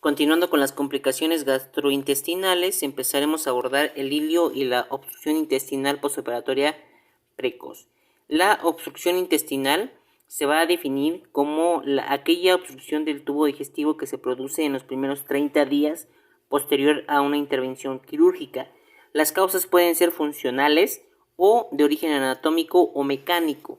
Continuando con las complicaciones gastrointestinales, empezaremos a abordar el ilio y la obstrucción intestinal postoperatoria precoz. La obstrucción intestinal se va a definir como aquella obstrucción del tubo digestivo que se produce en los primeros 30 días posterior a una intervención quirúrgica. Las causas pueden ser funcionales o de origen anatómico o mecánico.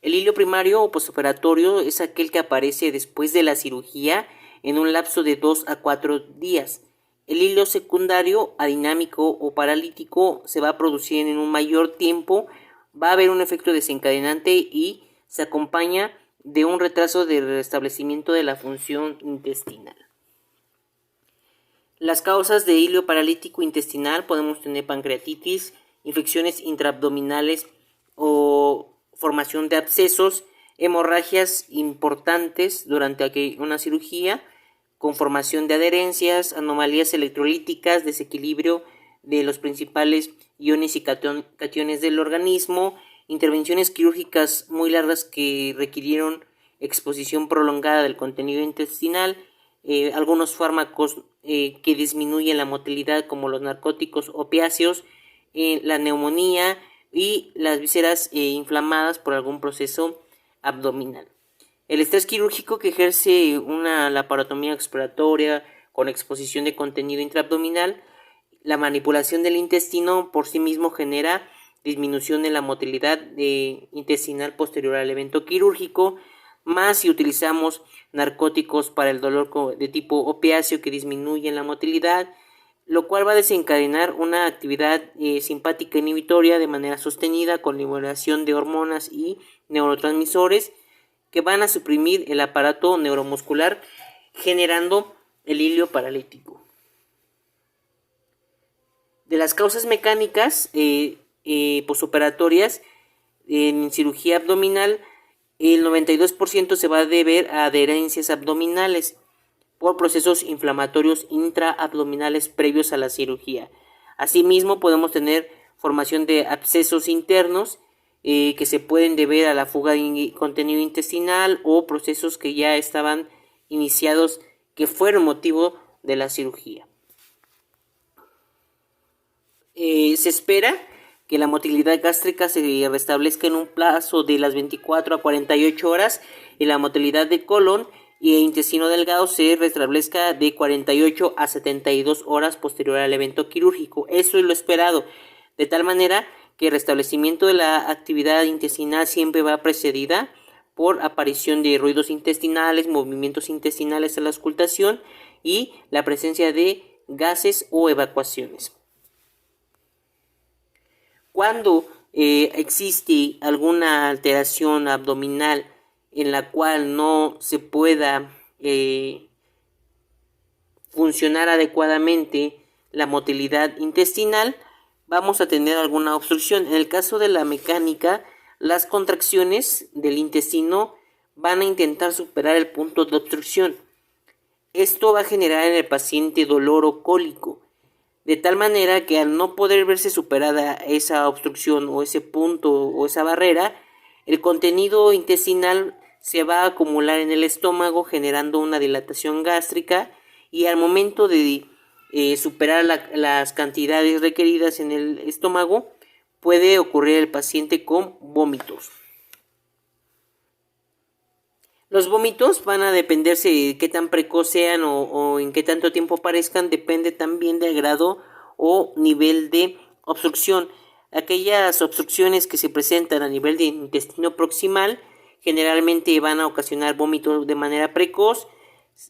El ilio primario o postoperatorio es aquel que aparece después de la cirugía en un lapso de 2 a 4 días. El ilio secundario, adinámico o paralítico, se va a producir en un mayor tiempo, va a haber un efecto desencadenante y se acompaña de un retraso de restablecimiento de la función intestinal. Las causas de ilio paralítico intestinal podemos tener pancreatitis, infecciones intraabdominales o formación de abscesos, hemorragias importantes durante una cirugía, conformación de adherencias, anomalías electrolíticas, desequilibrio de los principales iones y cationes del organismo, intervenciones quirúrgicas muy largas que requirieron exposición prolongada del contenido intestinal, algunos fármacos que disminuyen la motilidad como los narcóticos opiáceos, la neumonía y las vísceras inflamadas por algún proceso abdominal. El estrés quirúrgico que ejerce una laparotomía exploratoria con exposición de contenido intraabdominal, la manipulación del intestino por sí mismo genera disminución en la motilidad intestinal posterior al evento quirúrgico, más si utilizamos narcóticos para el dolor de tipo opiáceo que disminuyen la motilidad, lo cual va a desencadenar una actividad simpática inhibitoria de manera sostenida con liberación de hormonas y neurotransmisores que van a suprimir el aparato neuromuscular generando el ilio paralítico. De las causas mecánicas postoperatorias en cirugía abdominal, el 92% se va a deber a adherencias abdominales por procesos inflamatorios intraabdominales previos a la cirugía. Asimismo, podemos tener formación de abscesos internos que se pueden deber a la fuga de contenido intestinal o procesos que ya estaban iniciados que fueron motivo de la cirugía. Se espera que la motilidad gástrica se restablezca en un plazo de las 24 a 48 horas y la motilidad de colon y intestino delgado se restablezca de 48 a 72 horas posterior al evento quirúrgico. Eso es lo esperado, de tal manera que el restablecimiento de la actividad intestinal siempre va precedida por aparición de ruidos intestinales, movimientos intestinales a la auscultación y la presencia de gases o evacuaciones. Cuando existe alguna alteración abdominal en la cual no se pueda funcionar adecuadamente la motilidad intestinal, vamos a tener alguna obstrucción. En el caso de la mecánica, las contracciones del intestino van a intentar superar el punto de obstrucción. Esto va a generar en el paciente dolor o cólico, de tal manera que al no poder verse superada esa obstrucción o ese punto o esa barrera, el contenido intestinal se va a acumular en el estómago generando una dilatación gástrica y al momento de superar las cantidades requeridas en el estómago puede ocurrir el paciente con vómitos. Los vómitos van a dependerse de qué tan precoz sean o en qué tanto tiempo aparezcan, depende también del grado o nivel de obstrucción. Aquellas obstrucciones que se presentan a nivel de intestino proximal generalmente van a ocasionar vómitos de manera precoz,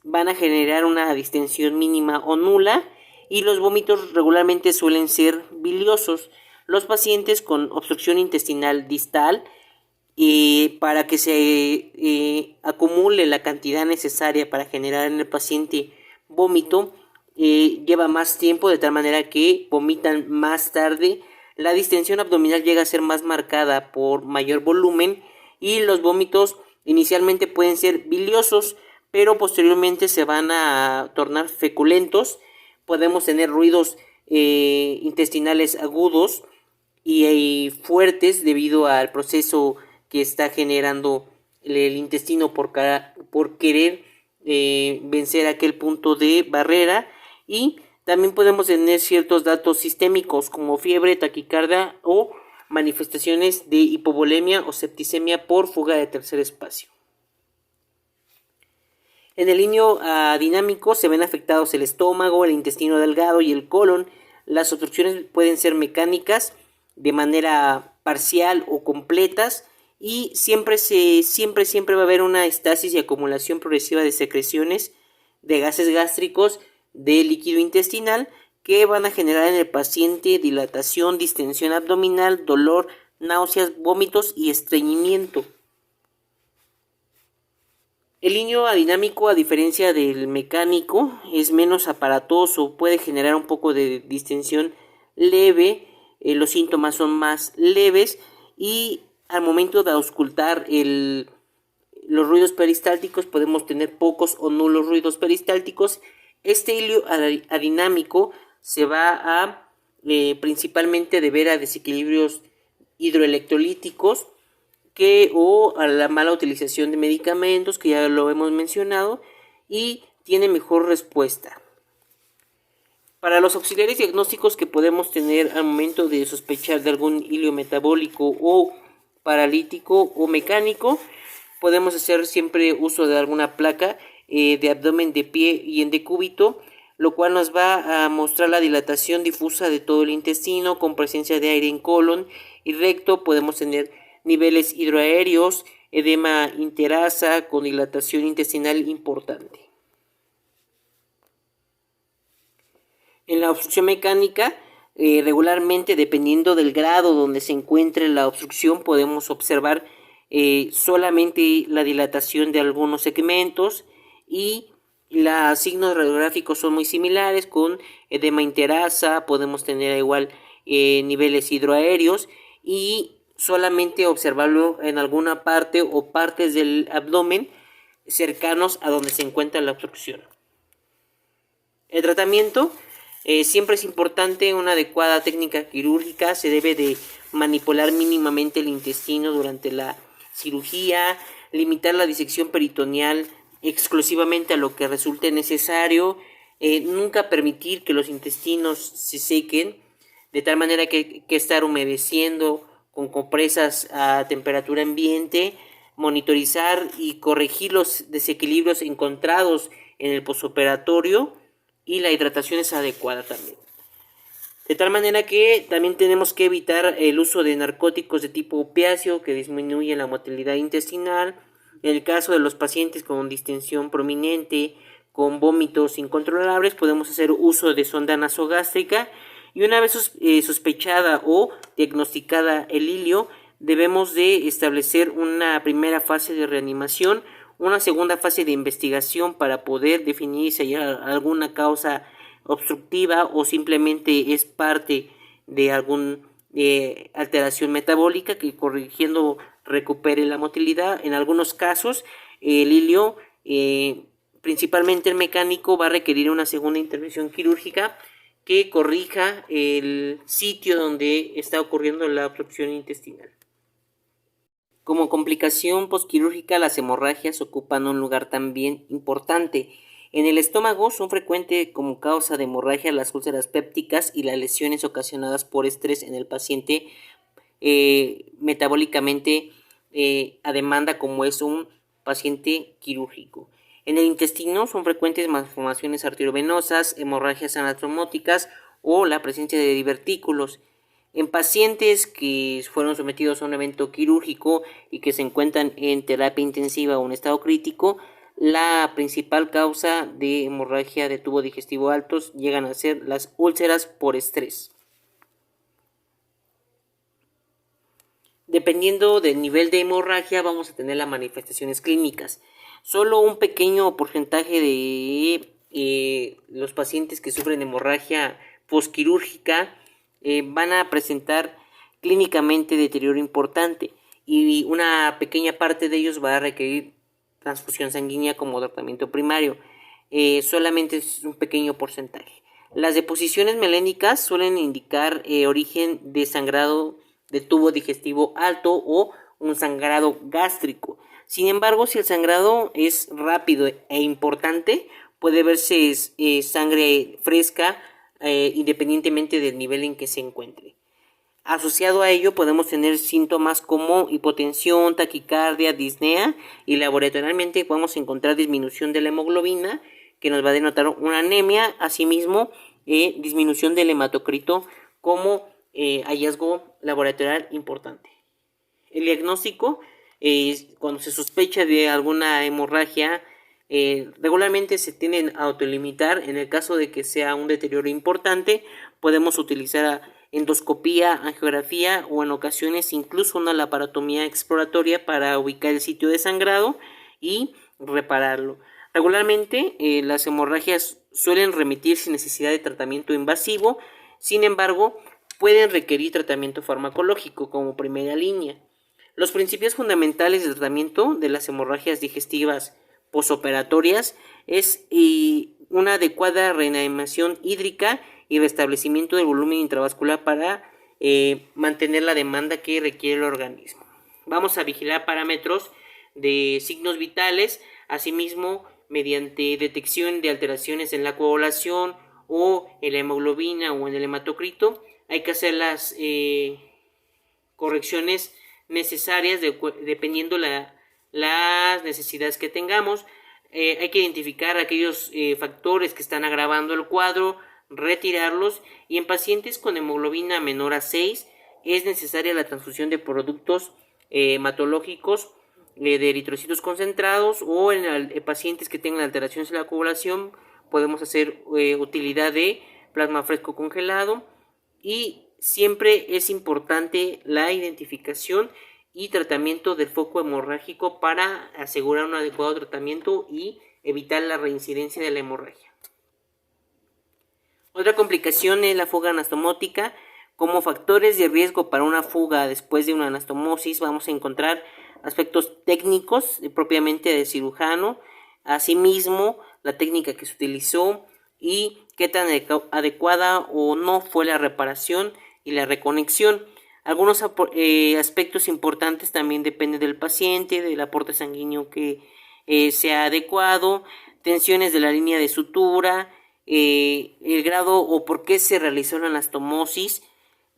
van a generar una distensión mínima o nula y los vómitos regularmente suelen ser biliosos. Los pacientes con obstrucción intestinal distal, para que se acumule la cantidad necesaria para generar en el paciente vómito, lleva más tiempo, de tal manera que vomitan más tarde. La distensión abdominal llega a ser más marcada por mayor volumen y los vómitos inicialmente pueden ser biliosos, pero posteriormente se van a tornar feculentos. Podemos tener ruidos intestinales agudos y fuertes debido al proceso que está generando el intestino por querer vencer aquel punto de barrera, y también podemos tener ciertos datos sistémicos como fiebre, taquicardia o manifestaciones de hipovolemia o septicemia por fuga de tercer espacio. En el ileo dinámico se ven afectados el estómago, el intestino delgado y el colon. Las obstrucciones pueden ser mecánicas de manera parcial o completas, y siempre va a haber una estasis y acumulación progresiva de secreciones de gases gástricos de líquido intestinal que van a generar en el paciente dilatación, distensión abdominal, dolor, náuseas, vómitos y estreñimiento. El ileo adinámico, a diferencia del mecánico, es menos aparatoso, puede generar un poco de distensión leve, los síntomas son más leves, y al momento de auscultar los ruidos peristálticos podemos tener pocos o nulos ruidos peristálticos. Este ileo adinámico se va a principalmente deber a desequilibrios hidroelectrolíticos o a la mala utilización de medicamentos, que ya lo hemos mencionado, y tiene mejor respuesta. Para los auxiliares diagnósticos que podemos tener al momento de sospechar de algún ileo metabólico o paralítico o mecánico, podemos hacer siempre uso de alguna placa de abdomen de pie y en decúbito, lo cual nos va a mostrar la dilatación difusa de todo el intestino con presencia de aire en colon y recto. Podemos tener niveles hidroaéreos, edema interasa con dilatación intestinal importante. En la obstrucción mecánica, regularmente, dependiendo del grado donde se encuentre la obstrucción, podemos observar solamente la dilatación de algunos segmentos, y los signos radiográficos son muy similares, con edema interasa, podemos tener igual niveles hidroaéreos, y solamente observarlo en alguna parte o partes del abdomen cercanos a donde se encuentra la obstrucción. El tratamiento siempre es importante una adecuada técnica quirúrgica. Se debe de manipular mínimamente el intestino durante la cirugía, limitar la disección peritoneal exclusivamente a lo que resulte necesario, nunca permitir que los intestinos se sequen, de tal manera que estar humedeciendo con compresas a temperatura ambiente, monitorizar y corregir los desequilibrios encontrados en el postoperatorio, y la hidratación es adecuada también. De tal manera que también tenemos que evitar el uso de narcóticos de tipo opiáceo, que disminuyen la motilidad intestinal. En el caso de los pacientes con distensión prominente, con vómitos incontrolables, podemos hacer uso de sonda nasogástrica, y una vez sospechada o diagnosticada el ileo, debemos de establecer una primera fase de reanimación, una segunda fase de investigación para poder definir si hay alguna causa obstructiva o simplemente es parte de alguna alteración metabólica que corrigiendo recupere la motilidad. En algunos casos el ileo, principalmente el mecánico, va a requerir una segunda intervención quirúrgica que corrija el sitio donde está ocurriendo la obstrucción intestinal. Como complicación posquirúrgica, las hemorragias ocupan un lugar también importante. En el estómago son frecuentes como causa de hemorragia las úlceras pépticas y las lesiones ocasionadas por estrés en el paciente metabólicamente a demanda, como es un paciente quirúrgico. En el intestino son frecuentes malformaciones arteriovenosas, hemorragias anastromóticas o la presencia de divertículos. En pacientes que fueron sometidos a un evento quirúrgico y que se encuentran en terapia intensiva o en estado crítico, la principal causa de hemorragia de tubo digestivo altos llegan a ser las úlceras por estrés. Dependiendo del nivel de hemorragia, vamos a tener las manifestaciones clínicas. Solo un pequeño porcentaje de los pacientes que sufren hemorragia posquirúrgica van a presentar clínicamente deterioro importante, y una pequeña parte de ellos va a requerir transfusión sanguínea como tratamiento primario. Solamente es un pequeño porcentaje. Las deposiciones melénicas suelen indicar origen de sangrado de tubo digestivo alto o un sangrado gástrico. Sin embargo, si el sangrado es rápido e importante, puede verse sangre fresca independientemente del nivel en que se encuentre. Asociado a ello podemos tener síntomas como hipotensión, taquicardia, disnea, y laboratorialmente podemos encontrar disminución de la hemoglobina, que nos va a denotar una anemia, asimismo disminución del hematocrito como hallazgo laboratorial importante. El diagnóstico, cuando se sospecha de alguna hemorragia, regularmente se tienden a autolimitar. En el caso de que sea un deterioro importante, podemos utilizar endoscopía, angiografía o en ocasiones incluso una laparotomía exploratoria para ubicar el sitio de sangrado y repararlo. Regularmente las hemorragias suelen remitir sin necesidad de tratamiento invasivo, sin embargo pueden requerir tratamiento farmacológico como primera línea. Los principios fundamentales del tratamiento de las hemorragias digestivas posoperatorias es una adecuada reanimación hídrica y restablecimiento del volumen intravascular para mantener la demanda que requiere el organismo. Vamos a vigilar parámetros de signos vitales, asimismo mediante detección de alteraciones en la coagulación o en la hemoglobina o en el hematocrito. Hay que hacer las correcciones necesarias dependiendo las necesidades que tengamos. Hay que identificar aquellos factores que están agravando el cuadro, retirarlos, y en pacientes con hemoglobina menor a 6 es necesaria la transfusión de productos hematológicos de eritrocitos concentrados, o en pacientes que tengan alteraciones en la coagulación podemos hacer utilidad de plasma fresco congelado. Y siempre es importante la identificación y tratamiento del foco hemorrágico para asegurar un adecuado tratamiento y evitar la reincidencia de la hemorragia. Otra complicación es la fuga anastomótica. Como factores de riesgo para una fuga después de una anastomosis vamos a encontrar aspectos técnicos propiamente de cirujano, asimismo la técnica que se utilizó y qué tan adecuada o no fue la reparación y la reconexión. Algunos aspectos importantes también dependen del paciente, del aporte sanguíneo que sea adecuado, tensiones de la línea de sutura, el grado o por qué se realizó la anastomosis,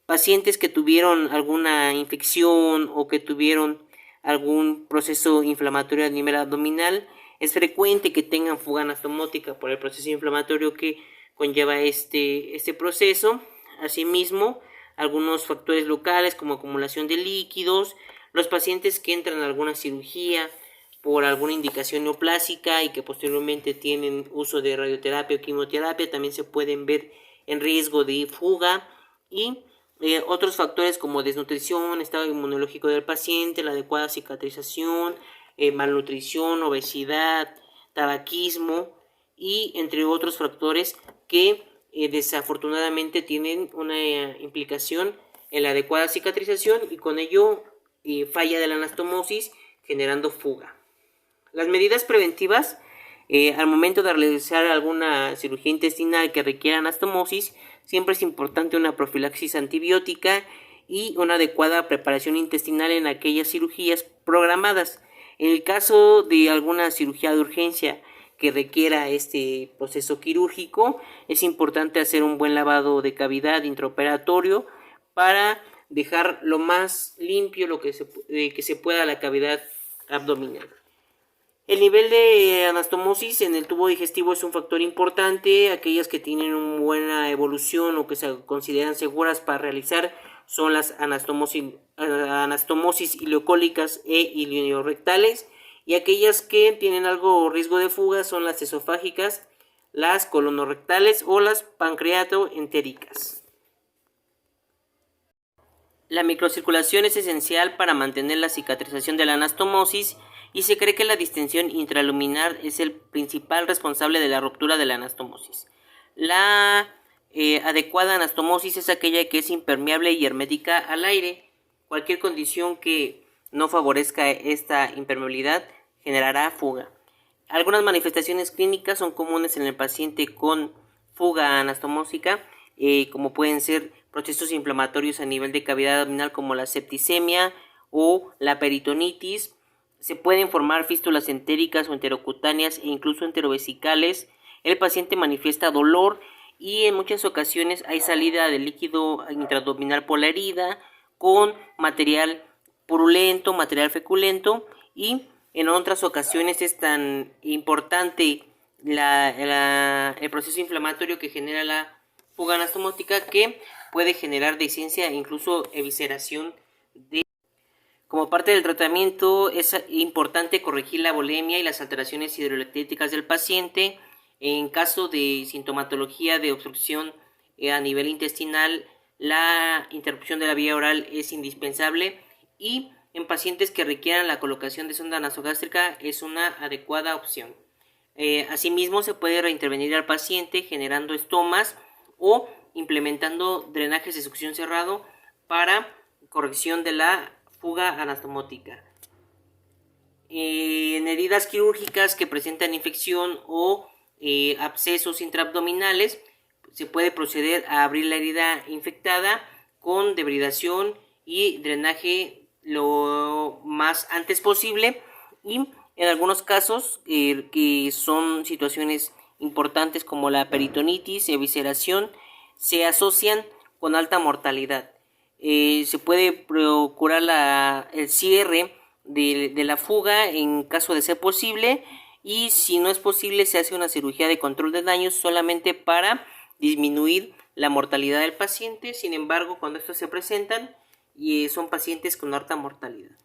pacientes que tuvieron alguna infección o que tuvieron algún proceso inflamatorio a nivel abdominal. Es frecuente que tengan fuga anastomótica por el proceso inflamatorio que conlleva este proceso. Asimismo, algunos factores locales como acumulación de líquidos, los pacientes que entran a alguna cirugía por alguna indicación neoplásica y que posteriormente tienen uso de radioterapia o quimioterapia también se pueden ver en riesgo de fuga, y otros factores como desnutrición, estado inmunológico del paciente, la adecuada cicatrización, malnutrición, obesidad, tabaquismo y entre otros factores que desafortunadamente tienen una implicación en la adecuada cicatrización y con ello falla de la anastomosis generando fuga. Las medidas preventivas al momento de realizar alguna cirugía intestinal que requiera anastomosis, siempre es importante una profilaxis antibiótica y una adecuada preparación intestinal en aquellas cirugías programadas. En el caso de alguna cirugía de urgencia que requiera este proceso quirúrgico, es importante hacer un buen lavado de cavidad intraoperatorio para dejar lo más limpio que se pueda la cavidad abdominal. El nivel de anastomosis en el tubo digestivo es un factor importante. Aquellas que tienen una buena evolución o que se consideran seguras para realizar son las anastomosis ileocólicas e ileorectales, y aquellas que tienen algo riesgo de fuga son las esofágicas, las colonorrectales o las pancreatoentéricas. La microcirculación es esencial para mantener la cicatrización de la anastomosis y se cree que la distensión intraluminar es el principal responsable de la ruptura de la anastomosis. La adecuada anastomosis es aquella que es impermeable y hermética al aire. Cualquier condición que no favorezca esta impermeabilidad generará fuga. Algunas manifestaciones clínicas son comunes en el paciente con fuga anastomósica, como pueden ser procesos inflamatorios a nivel de cavidad abdominal como la septicemia o la peritonitis, Se pueden formar fístulas entéricas o enterocutáneas e incluso enterovesicales. El paciente manifiesta dolor y en muchas ocasiones hay salida de líquido intraabdominal por la herida con material purulento, material feculento, y en otras ocasiones es tan importante el proceso inflamatorio que genera la fuga anastomótica que puede generar dehiscencia e incluso evisceración. Como parte del tratamiento es importante corregir la volemia y las alteraciones hidroelectríticas del paciente. En caso de sintomatología de obstrucción a nivel intestinal, la interrupción de la vía oral es indispensable, y en pacientes que requieran la colocación de sonda nasogástrica es una adecuada opción. Asimismo, se puede reintervenir al paciente generando estomas o implementando drenajes de succión cerrado para corrección de la fuga anastomótica. En heridas quirúrgicas que presentan infección o abscesos intraabdominales, se puede proceder a abrir la herida infectada con debridación y drenaje lo más antes posible, y en algunos casos que son situaciones importantes como la peritonitis y evisceración, se asocian con alta mortalidad. Se puede procurar el cierre de la fuga en caso de ser posible, y si no es posible se hace una cirugía de control de daños solamente para disminuir la mortalidad del paciente. Sin embargo, cuando estos se presentan, son pacientes con alta mortalidad.